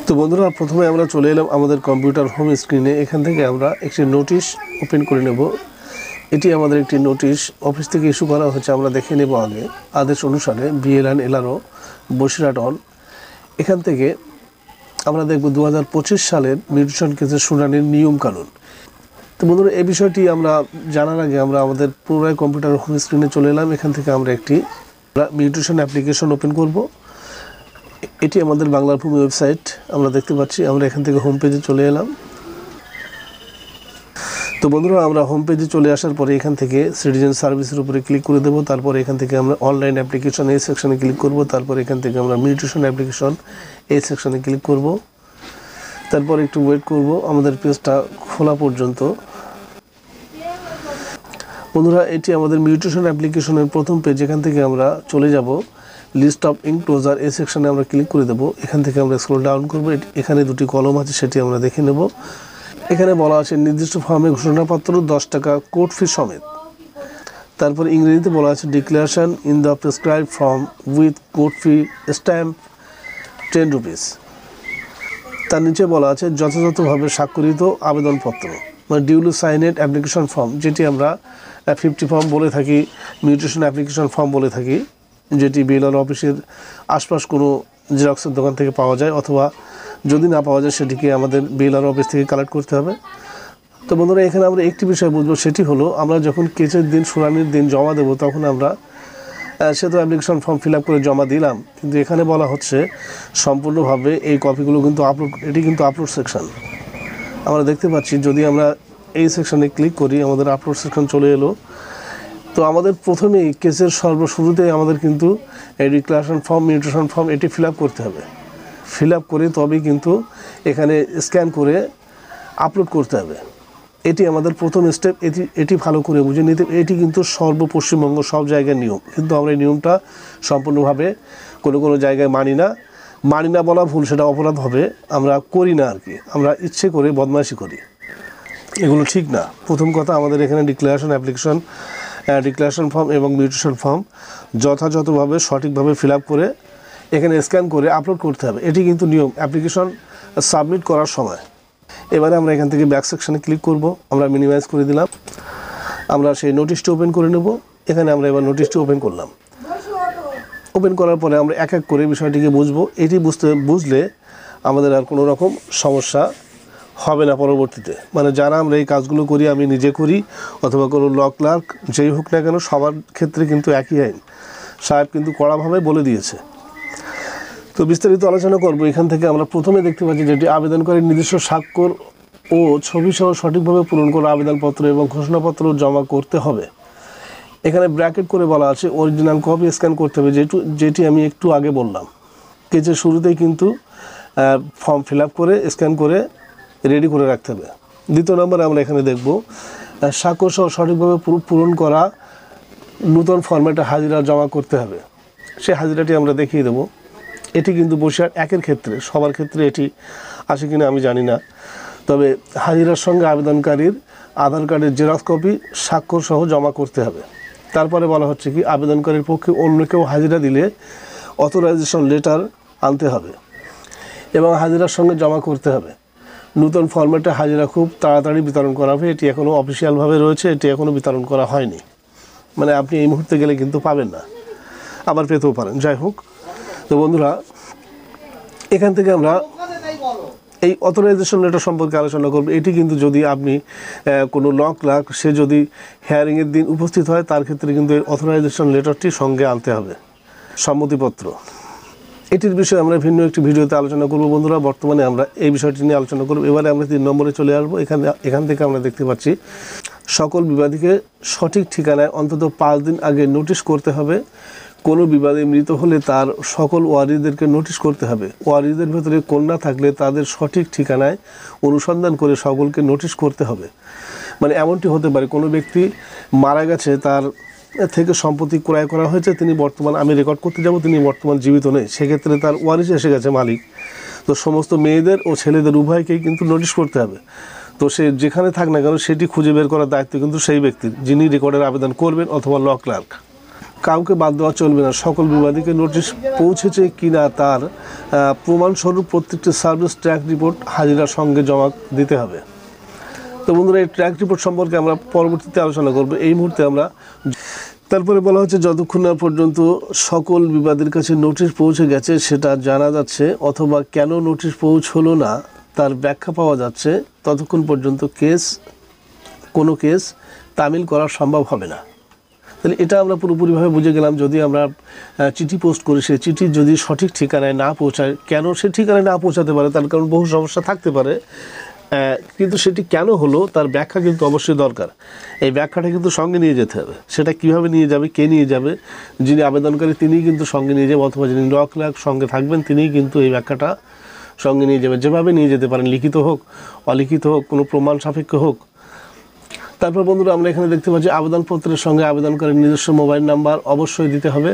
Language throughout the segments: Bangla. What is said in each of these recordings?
তো বন্ধুরা, প্রথমে আমরা চলে এলাম আমাদের কম্পিউটার হোম স্ক্রিনে। এখান থেকে আমরা একটি নোটিশ ওপেন করে নেব। এটি আমাদের একটি নোটিশ অফিস থেকে ইস্যু করা হয়েছে। আমরা দেখে নেব আগে আদেশ অনুসারে বিএলএন এলআরও বসিরহাট অন। এখান থেকে আমরা দেখব 2025 সালের মিউটেশন কেসের শুনানির নিয়মকানুন। তো বন্ধুরা, এই বিষয়টি আমরা জানার আগে আমরা আমাদের পুনরায় কম্পিউটার হোম স্ক্রিনে চলে এলাম। এখান থেকে আমরা একটি মিউটেশন অ্যাপ্লিকেশন ওপেন করব। এটি আমাদের বাংলার ভূমি ওয়েবসাইট আমরা দেখতে পাচ্ছি। আমরা এখান থেকে হোম পেজে চলে এলাম। তো বন্ধুরা, আমরা হোম পেজে চলে আসার পরে এখান থেকে সিটিজেন সার্ভিসের উপরে ক্লিক করে দেবো। তারপর এখান থেকে আমরা অনলাইন অ্যাপ্লিকেশন এই সেকশনে ক্লিক করব। তারপর এখান থেকে আমরা মিউটেশন অ্যাপ্লিকেশন এই সেকশনে ক্লিক করব। তারপর একটু ওয়েট করব আমাদের পেজটা খোলা পর্যন্ত। বন্ধুরা, এটি আমাদের মিউটেশন অ্যাপ্লিকেশনের প্রথম পেজ। এখান থেকে আমরা চলে যাব লিস্ট অফ ইনক্লোজার এই সেকশনে আমরা ক্লিক করে দেবো। এখান থেকে আমরা স্ক্রল ডাউন করব। এখানে দুটি কলম আছে, সেটি আমরা দেখে নেব। এখানে বলা আছে নির্দিষ্ট ফর্মে ঘোষণাপত্র 10 টাকা কোর্ট ফি সমেত। তারপর ইংরেজিতে বলা আছে declaration in the prescribe form with court fee stamp 10 rupees. তার নিচে বলা আছে যথাযথভাবে স্বাক্ষরিত আবেদনপত্র, মানে ডিউলি সাইনেড অ্যাপ্লিকেশন ফর্ম, যেটি আমরা 50 ফর্ম বলে থাকি, মিউটেশন অ্যাপ্লিকেশন ফর্ম বলে থাকি, যেটি বিএলআর অফিসের আশপাশ কোনো জেরক্সের দোকান থেকে পাওয়া যায়, অথবা যদি না পাওয়া যায় সেটিকে আমাদের বিএলআর অফিস থেকে কালেক্ট করতে হবে। তো বন্ধুরা, এখানে আমরা একটি বিষয় বুঝবো, সেটি হলো আমরা যখন কেসের দিন শুনানির দিন জমা দেব, তখন আমরা সে তো অ্যাপ্লিকেশন ফর্ম ফিল আপ করে জমা দিলাম, কিন্তু এখানে বলা হচ্ছে সম্পূর্ণভাবে এই কপিগুলো কিন্তু আপলোড, এটি কিন্তু আপলোড সেকশন আমরা দেখতে পাচ্ছি। যদি আমরা এই সেকশনে ক্লিক করি, আমাদের আপলোড সেকশন চলে এলো। তো আমাদের প্রথমেই কেসের সর্বশুরুতেই আমাদের কিন্তু এই ডিক্লারেশন ফর্ম, মিউটেশন ফর্ম এটি ফিল আপ করতে হবে। ফিল আপ করে তবেই কিন্তু এখানে স্ক্যান করে আপলোড করতে হবে। এটি আমাদের প্রথম স্টেপ। এটি ভালো করে বুঝে নিতে। এটি কিন্তু পশ্চিমবঙ্গ সব জায়গায় নিয়ম, কিন্তু আমরা এই নিয়মটা সম্পূর্ণভাবে কোনো জায়গায় মানি না বলা ভুল, সেটা অপরাধ হবে। আমরা করি না আর কি, আমরা ইচ্ছে করে বদমাইশি করি, এগুলো ঠিক না। প্রথম কথা, আমাদের এখানে ডিক্লারেশন ফর্ম এবং মিউটেশন ফর্ম যথাযথভাবে সঠিকভাবে ফিল আপ করে এখানে স্ক্যান করে আপলোড করতে হবে। এটি কিন্তু নিয়ম অ্যাপ্লিকেশন সাবমিট করার সময়। এবারে আমরা এখান থেকে ব্যাক সেকশনে ক্লিক করব। আমরা মিনিমাইজ করে দিলাম। আমরা সেই নোটিশটি ওপেন করে নেব। এখানে আমরা এবার নোটিশটি ওপেন করলাম। ওপেন করার পরে আমরা এক এক করে বিষয়টিকে বুঝবো। এটি বুঝলে আমাদের আর কোনো রকম সমস্যা হবে না পরবর্তীতে। মানে যারা আমরা এই কাজগুলো করি, আমি নিজে করি অথবা কোনো ল ক্লার্ক যেই হোক না কেন, সবার ক্ষেত্রে কিন্তু একই আইন সাহেব কিন্তু কড়াভাবে বলে দিয়েছে। তো বিস্তারিত আলোচনা করব। এখান থেকে আমরা প্রথমে দেখতে পাচ্ছি যেটি আবেদনকারীর নিজস্ব স্বাক্ষর ও ছবি সহ সঠিকভাবে পূরণ করা আবেদনপত্র এবং ঘোষণাপত্র জমা করতে হবে। এখানে ব্র্যাকেট করে বলা আছে অরিজিনাল কপি স্ক্যান করতে হবে, যেটি আমি একটু আগে বললাম। কেসের শুরুতেই কিন্তু ফর্ম ফিল আপ করে স্ক্যান করে রেডি করে রাখতে হবে। দ্বিতীয় নম্বরে আমরা এখানে দেখব স্বাক্ষর সহ সঠিকভাবে পূরণ করা নূতন ফরম্যাটে হাজিরা জমা করতে হবে। সেই হাজিরাটি আমরা দেখিয়ে দেবো। এটি কিন্তু বসিরহাট 1-এর ক্ষেত্রে, সবার ক্ষেত্রে এটি আসে কিনা আমি জানি না। তবে হাজিরার সঙ্গে আবেদনকারীর আধার কার্ডের জেরক্স কপি স্বাক্ষর সহ জমা করতে হবে। তারপরে বলা হচ্ছে কি আবেদনকারীর পক্ষে অন্য কেউ হাজিরা দিলে অথরাইজেশন লেটার আনতে হবে এবং হাজিরার সঙ্গে জমা করতে হবে। নূতন ফরম্যাটে হাজিরা খুব তাড়াতাড়ি বিতরণ করা হবে। এটি এখনও অফিসিয়ালভাবে রয়েছে, এটি এখনও বিতরণ করা হয়নি। মানে আপনি এই মুহূর্তে গেলে কিন্তু পাবেন না, আবার পেতেও পারেন। যাই হোক, তো বন্ধুরা, এখান থেকে আমরা এই অথরাইজেশন লেটার সম্পর্কে আলোচনা করব। এটি কিন্তু যদি আপনি কোনো ল ক্লার্ক, সে যদি হিয়ারিংয়ের দিন উপস্থিত হয়, তার ক্ষেত্রে কিন্তু এই অথরাইজেশন লেটারটি সঙ্গে আনতে হবে, সম্মতিপত্র। এটির বিষয়ে আমরা ভিন্ন একটি ভিডিওতে আলোচনা করব বন্ধুরা। বর্তমানে আমরা এই বিষয়টি নিয়ে আলোচনা করব। এবারে আমরা 3 নম্বরে চলে আসবো। এখান থেকে আমরা দেখতে পাচ্ছি সকল বিবাদীকে সঠিক ঠিকানায় অন্তত 5 দিন আগে নোটিশ করতে হবে। কোনো বিবাদে মৃত হলে তার সকল ওয়ারিসদেরকে নোটিশ করতে হবে। ওয়ারিসদের ভেতরে কন্যা থাকলে তাদের সঠিক ঠিকানায় অনুসন্ধান করে সকলকে নোটিশ করতে হবে। মানে এমনটি হতে পারে কোনো ব্যক্তি মারা গেছে, তার থেকে সম্পত্তি ক্রয় করা হয়েছে, তিনি বর্তমান, আমি রেকর্ড করতে যাব, তিনি বর্তমান জীবিত নেই, সেক্ষেত্রে তার ওয়ারিস এসে গেছে মালিক। তো সমস্ত মেয়েদের ও ছেলেদের উভয়কেই কিন্তু নোটিশ করতে হবে। তো সে যেখানে থাক না কেন সেটি খুঁজে বের করার দায়িত্ব কিন্তু সেই ব্যক্তির, যিনি রেকর্ডের আবেদন করবেন, অথবা ল ক্লার্ক। কাউকে বাদ দেওয়া চলবে না, সকল বিবাদীকে নোটিশ পৌঁছেছে কিনা তার প্রমাণস্বরূপ প্রত্যেকটি সার্ভিস ট্র্যাক রিপোর্ট হাজিরার সঙ্গে জমা দিতে হবে। তো বন্ধুরা, এই ট্র্যাক রিপোর্ট সম্পর্কে আমরা পরবর্তীতে আলোচনা করব। এই মুহূর্তে আমরা তারপরে বলা হচ্ছে যতক্ষণ না পর্যন্ত সকল বিবাদের কাছে নোটিশ পৌঁছে গেছে সেটা জানা যাচ্ছে অথবা কেন নোটিশ পৌঁছলো না তার ব্যাখ্যা পাওয়া যাচ্ছে, ততক্ষণ পর্যন্ত কোনো কেস তামিল করা সম্ভব হবে না। তাহলে এটা আমরা পুরোপুরিভাবে বুঝে গেলাম। যদি আমরা চিঠি পোস্ট করি, সেই চিঠি যদি সঠিক ঠিকানায় না পৌঁছায়, কেন সে ঠিকানায় না পৌঁছাতে পারে তার কারণ বহু সমস্যা থাকতে পারে, কিন্তু সেটি কেন হলো তার ব্যাখ্যা কিন্তু অবশ্যই দরকার। এই ব্যাখ্যাটা কিন্তু সঙ্গে নিয়ে যেতে হবে। সেটা কিভাবে নিয়ে যাবে, কে নিয়ে যাবে, যিনি আবেদনকারী তিনিই কিন্তু সঙ্গে নিয়ে যাবে, অথবা যিনি ল ক্লার্ক সঙ্গে থাকবেন তিনিই কিন্তু এই ব্যাখ্যাটা সঙ্গে নিয়ে যাবে। যেভাবে নিয়ে যেতে পারেন, লিখিত হোক, অলিখিত হোক, কোনো প্রমাণ সাপেক্ষ হোক। তারপর বন্ধুরা, আমরা এখানে দেখতে পাচ্ছি আবেদনপত্রের সঙ্গে আবেদনকারীর নিজস্ব মোবাইল নাম্বার অবশ্যই দিতে হবে।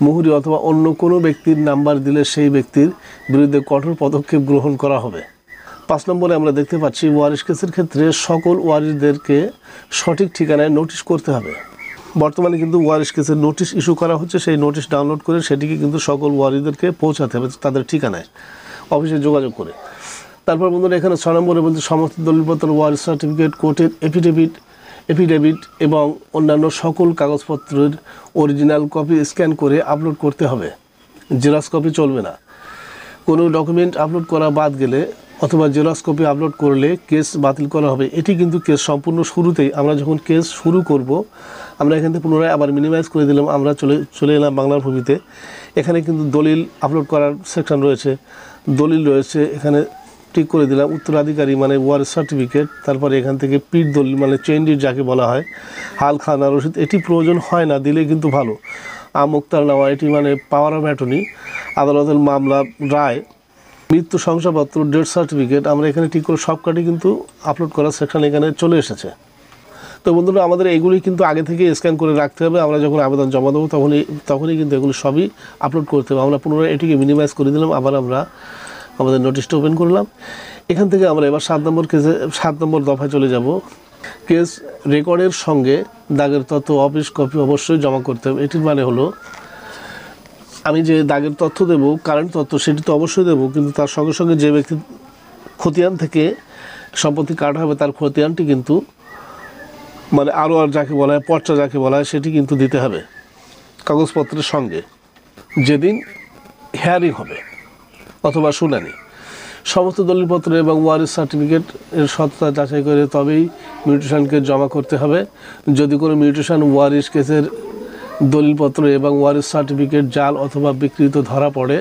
মুহুরি অথবা অন্য কোনো ব্যক্তির নাম্বার দিলে সেই ব্যক্তির বিরুদ্ধে কঠোর পদক্ষেপ গ্রহণ করা হবে। 5 নম্বরে আমরা দেখতে পাচ্ছি ওয়ারিশ কেসের ক্ষেত্রে সকল ওয়ারিশদেরকে সঠিক ঠিকানায় নোটিশ করতে হবে। বর্তমানে কিন্তু ওয়ারিশ কেসের নোটিশ ইস্যু করা হচ্ছে, সেই নোটিশ ডাউনলোড করে সেটিকে কিন্তু সকল ওয়ারিশদেরকে পৌঁছাতে হবে তাদের ঠিকানায়, অফিসে যোগাযোগ করে। তারপর বন্ধুরা, এখানে 6 নম্বরে বলছে সমস্ত দলিলপত্র, ওয়ারিশ সার্টিফিকেট, কোর্টের এফিডেভিট এবং অন্যান্য সকল কাগজপত্রের অরিজিনাল কপি স্ক্যান করে আপলোড করতে হবে, জেরক্স কপি চলবে না। কোনো ডকুমেন্ট আপলোড করা বাদ গেলে অথবা জেরক্স কপি আপলোড করলে কেস বাতিল করা হবে। এটি কিন্তু কেস সম্পূর্ণ শুরুতেই, আমরা যখন কেস শুরু করব, আমরা এখান থেকে পুনরায় আবার মিনিমাইজ করে দিলাম, আমরা চলে এলাম বাংলার ভূমিতে। এখানে কিন্তু দলিল আপলোড করার সেকশন রয়েছে, দলিল রয়েছে, এখানে ঠিক করে দিলাম উত্তরাধিকারী মানে ওয়ারিশ সার্টিফিকেট। তারপরে এখান থেকে পিঠ দলিল মানে চেইন ডিড যাকে বলা হয়, হাল খানা রসিদ, এটি প্রয়োজন হয় না, দিলে কিন্তু ভালো। আমুক্তার নেওয়া, এটি মানে পাওয়ার অফ অ্যাটর্নি, আদালতের মামলা, রায়, মৃত্যু শংসাপত্র, ডেথ সার্টিফিকেট, আমরা এখানে ঠিক করে সবকটি কিন্তু আপলোড করার সেকশন এখানে চলে এসেছে। তো বন্ধুরা, আমাদের এগুলি কিন্তু আগে থেকে স্ক্যান করে রাখতে হবে। আমরা যখন আবেদন জমা দেবো তখনই কিন্তু এগুলো সবই আপলোড করতে হবে। আমরা পুনরায় এটিকে মিনিমাইজ করে দিলাম, আবার আমরা আমাদের নোটিশটা ওপেন করলাম। এখান থেকে আমরা এবার 7 নম্বর দফায় চলে যাব। কেস রেকর্ডের সঙ্গে দাগের তথ্য অফিস কপি অবশ্যই জমা করতে হবে। এটির মানে হলো আমি যে দাগের তথ্য দেবো, কারেন্ট তথ্য, সেটি তো অবশ্যই দেবো, কিন্তু তার সঙ্গে সঙ্গে যে ব্যক্তি খতিয়ান থেকে সম্পত্তি কাটা হবে তার খতিয়ানটি কিন্তু মানে আরও যাকে বলা হয়, পর্চা যাকে বলা হয়, সেটি কিন্তু দিতে হবে কাগজপত্রের সঙ্গে যেদিন হিয়ারিং হবে অথবা শুনানি। সমস্ত দলিলপত্র এবং ওয়ারিশ সার্টিফিকেট এর সত্যতা যাচাই করে তবেই মিউটেশনকে জমা করতে হবে। যদি কোনো মিউটেশন ওয়ারিশ কেসের দলিলপত্র এবং ওয়ারিশ সার্টিফিকেট জাল অথবা বিকৃত ধরা পড়ে,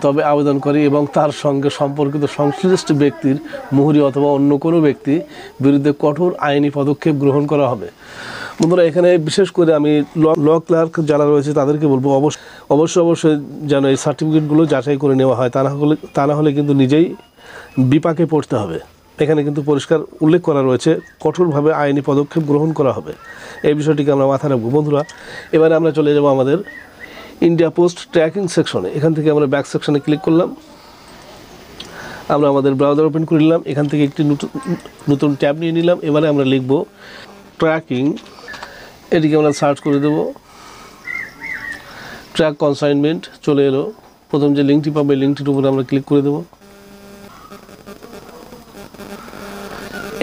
তবে আবেদনকারী এবং তার সঙ্গে সম্পর্কিত সংশ্লিষ্ট ব্যক্তির মুহুরি অথবা অন্য কোনো ব্যক্তি বিরুদ্ধে কঠোর আইনি পদক্ষেপ গ্রহণ করা হবে। বন্ধুরা, এখানে বিশেষ করে আমি ল ক্লার্ক যারা রয়েছে তাদেরকে বলবো অবশ্যই যেন এই সার্টিফিকেটগুলো যাচাই করে নেওয়া হয়, তা না হলে কিন্তু নিজেই বিপাকে পড়তে হবে। এখানে কিন্তু পরিষ্কার উল্লেখ করা রয়েছে কঠোরভাবে আইনি পদক্ষেপ গ্রহণ করা হবে, এই বিষয়টিকে আমরা মাথায় রাখবো। বন্ধুরা, এবারে আমরা চলে যাব আমাদের ইন্ডিয়া পোস্ট ট্র্যাকিং সেকশনে। এখান থেকে আমরা ব্যাক সেকশনে ক্লিক করলাম, আমরা আমাদের ব্রাউজার ওপেন করে নিলাম, এখান থেকে একটি নতুন ট্যাব নিয়ে নিলাম। এবারে আমরা লিখব ট্র্যাকিং, এটিকে আমরা সার্চ করে দেব। ট্র্যাক কনসাইনমেন্ট চলে এলো, প্রথম যে লিঙ্কটি পাবো এই লিঙ্কটির উপরে আমরা ক্লিক করে দেব।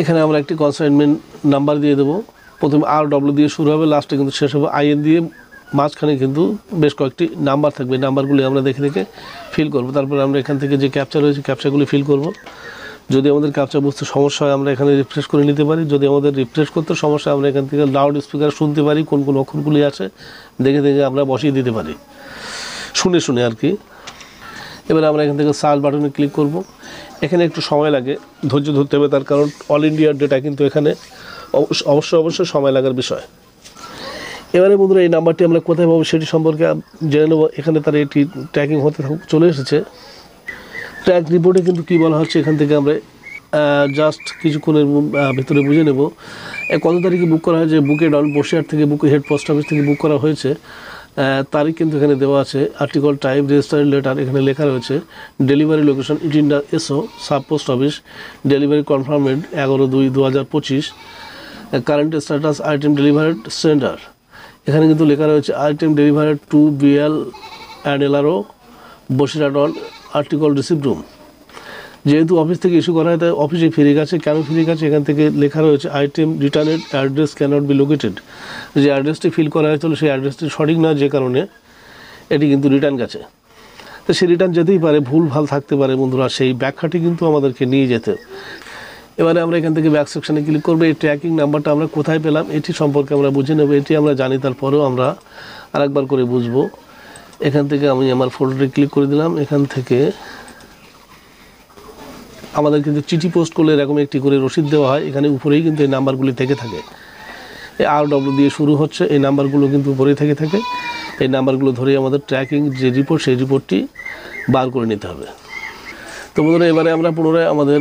এখানে আমরা একটি কনসাইনমেন্ট নাম্বার দিয়ে দেবো, প্রথমে RW দিয়ে শুরু হবে, লাস্টে কিন্তু শেষ হবে IN দিয়ে, মাঝখানে কিন্তু বেশ কয়েকটি নাম্বার থাকবে। নাম্বারগুলি আমরা দেখে ফিল করব। তারপরে আমরা এখান থেকে যে ক্যাপচা রয়েছে ক্যাপচাগুলি ফিল করব। যদি আমাদের ক্যাপচা বুঝতে সমস্যা হয় আমরা এখানে রিফ্রেশ করে নিতে পারি। যদি আমাদের রিফ্রেশ করতে সমস্যা হয় আমরা এখান থেকে লাউড স্পিকার শুনতে পারি, কোন কোন অক্ষরগুলি আছে দেখে আমরা বসিয়ে দিতে পারি, শুনে আর কি। এবার আমরা এখান থেকে সার্চ বাটনে ক্লিক করব। এখানে একটু সময় লাগে, ধৈর্য ধরতে হবে, তার কারণ অল ইন্ডিয়ার ডেটা কিন্তু এখানে অবশ্যই সময় লাগার বিষয়। এবারে বন্ধুরা, এই নাম্বারটি আমরা কোথায় পাবো সেটি সম্পর্কে জেনে নেব। এখানে তার এটি ট্র্যাকিং হতে চলে এসেছে। ট্র্যাক রিপোর্টে কিন্তু কী বলা হচ্ছে এখান থেকে আমরা জাস্ট কিছুক্ষণের ভিতরে বুঝে নেব। কত তারিখে বুক করা হয়েছে, বুকে ডাউন বসিরহাট থেকে, বুকে হেড পোস্ট অফিস থেকে বুক করা হয়েছে, তারিখ কিন্তু এখানে দেওয়া আছে। আর্টিকেল টাইপ রেজিস্টার লেটার এখানে লেখা রয়েছে। Delivery location Itinda SO sub post office, delivery confirmed 11/2/2025, current status item delivered sender, এখানে কিন্তু লেখা রয়েছে item delivery to BL and LRO Basirhat on article receive room. যেহেতু অফিস থেকে ইস্যু করা হয় তাই অফিসে ফিরে গেছে। কেন ফিরে গেছে এখান থেকে লেখা রয়েছে আইটেম রিটার্নের অ্যাড্রেস ক্যানট বি লোকেটেড। যে অ্যাড্রেসটি ফিল করা হয়েছিল সেই অ্যাড্রেসটি সঠিক না, যে কারণে এটি কিন্তু রিটার্ন গেছে। তো সে রিটার্ন যেতেই পারে, ভুল ভাল থাকতে পারে বন্ধুরা, সেই ব্যাখ্যাটি কিন্তু আমাদেরকে নিয়ে যেতে। এবারে আমরা এখান থেকে ব্যাক সেকশানে ক্লিক করবো। এই ট্র্যাকিং নাম্বারটা আমরা কোথায় পেলাম এটি সম্পর্কে আমরা বুঝে নেব। এটি আমরা জানি, তারপরেও আমরা আরেকবার করে বুঝবো। এখান থেকে আমি আমার ফোল্ডারে ক্লিক করে দিলাম। এখান থেকে আমাদের কিন্তু চিঠি পোস্ট করলে এরকম একটি করে রসিদ দেওয়া হয়, এখানে উপরেই কিন্তু এই নাম্বারগুলি থেকে থাকে। এই RW দিয়ে শুরু হচ্ছে, এই নাম্বারগুলো কিন্তু উপরেই থেকে থাকে। এই নাম্বারগুলো ধরেই আমাদের ট্র্যাকিং যে রিপোর্ট সেই রিপোর্টটি বার করে নিতে হবে। তো বন্ধুরা এবারে আমরা পুনরায় আমাদের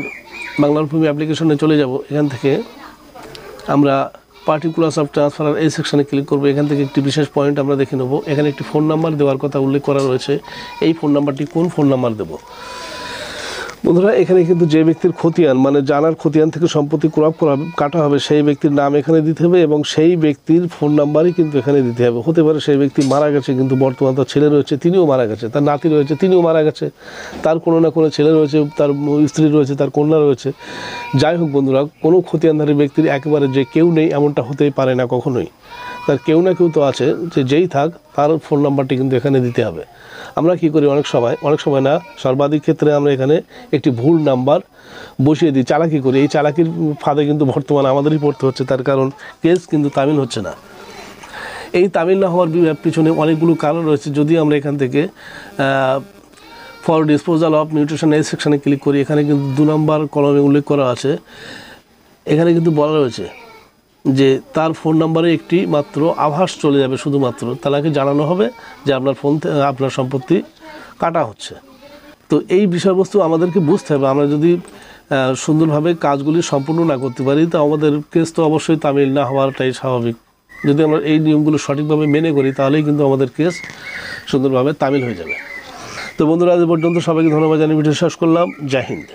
বাংলার ভূমি অ্যাপ্লিকেশনে চলে যাব। এখান থেকে আমরা পার্টিকুলার্স অফ ট্রান্সফার এই সেকশানে ক্লিক করব। এখান থেকে একটি বিশেষ পয়েন্ট আমরা দেখে নেব। এখানে একটি ফোন নাম্বার দেওয়ার কথা উল্লেখ করা রয়েছে। এই ফোন নাম্বারটি কোন ফোন নাম্বার দেব বন্ধুরা? এখানে কিন্তু যে ব্যক্তির খতিয়ান, মানে জানার খতিয়ান থেকে সম্পত্তি ক্রপ করা কাটা হবে, সেই ব্যক্তির নাম এখানে দিতে হবে এবং সেই ব্যক্তির ফোন নাম্বারই কিন্তু এখানে দিতে হবে। হতে পারে সেই ব্যক্তি মারা গেছে, কিন্তু বর্তমান তার ছেলে রয়েছে, তিনিও মারা গেছে, তার নাতি রয়েছে, তিনিও মারা গেছে, তার কোনো না কোনো ছেলে রয়েছে, তার স্ত্রী রয়েছে, তার কন্যা রয়েছে। যাই হোক বন্ধুরা, কোনো খতিয়ানধারী ব্যক্তির একেবারে যে কেউ নেই এমনটা হতেই পারে না কখনোই। তার কেউ না কেউ তো আছে, যে যেই থাক তার ফোন নাম্বারটি কিন্তু এখানে দিতে হবে। আমরা কি করি অনেক সময় না, সর্বাধিক ক্ষেত্রে আমরা এখানে একটি ভুল নাম্বার বসিয়ে দিই, চালাকি করি। এই চালাকির ফাঁদে কিন্তু বর্তমানে আমাদেরই পড়তে হচ্ছে, তার কারণ কেস কিন্তু তামিল হচ্ছে না। এই তামিল না হওয়ার পিছনে অনেকগুলো কারণ রয়েছে। যদি আমরা এখান থেকে ফর ডিসপোজাল অফ মিউটেশন এই সেকশানে ক্লিক করি, এখানে কিন্তু 2 নম্বর কলমে উল্লেখ করা আছে। এখানে কিন্তু বলা রয়েছে যে তার ফোন নাম্বারে একটি মাত্র আভাস চলে যাবে, শুধুমাত্র তাকে জানানো হবে যে আপনার আপনার সম্পত্তি কাটা হচ্ছে। তো এই বিষয়বস্তু আমাদেরকে বুঝতে হবে। আমরা যদি সুন্দরভাবে কাজগুলি সম্পূর্ণ না করতে পারি, তো আমাদের কেস তো অবশ্যই তামিল না হওয়াটাই স্বাভাবিক। যদি আমরা এই নিয়মগুলো সঠিকভাবে মেনে করি, তাহলেই কিন্তু আমাদের কেস সুন্দরভাবে তামিল হয়ে যাবে। তো বন্ধুরা আজ পর্যন্ত সবাইকে ধন্যবাদ জানিয়ে ভিডিও শেষ করলাম। জয় হিন্দ।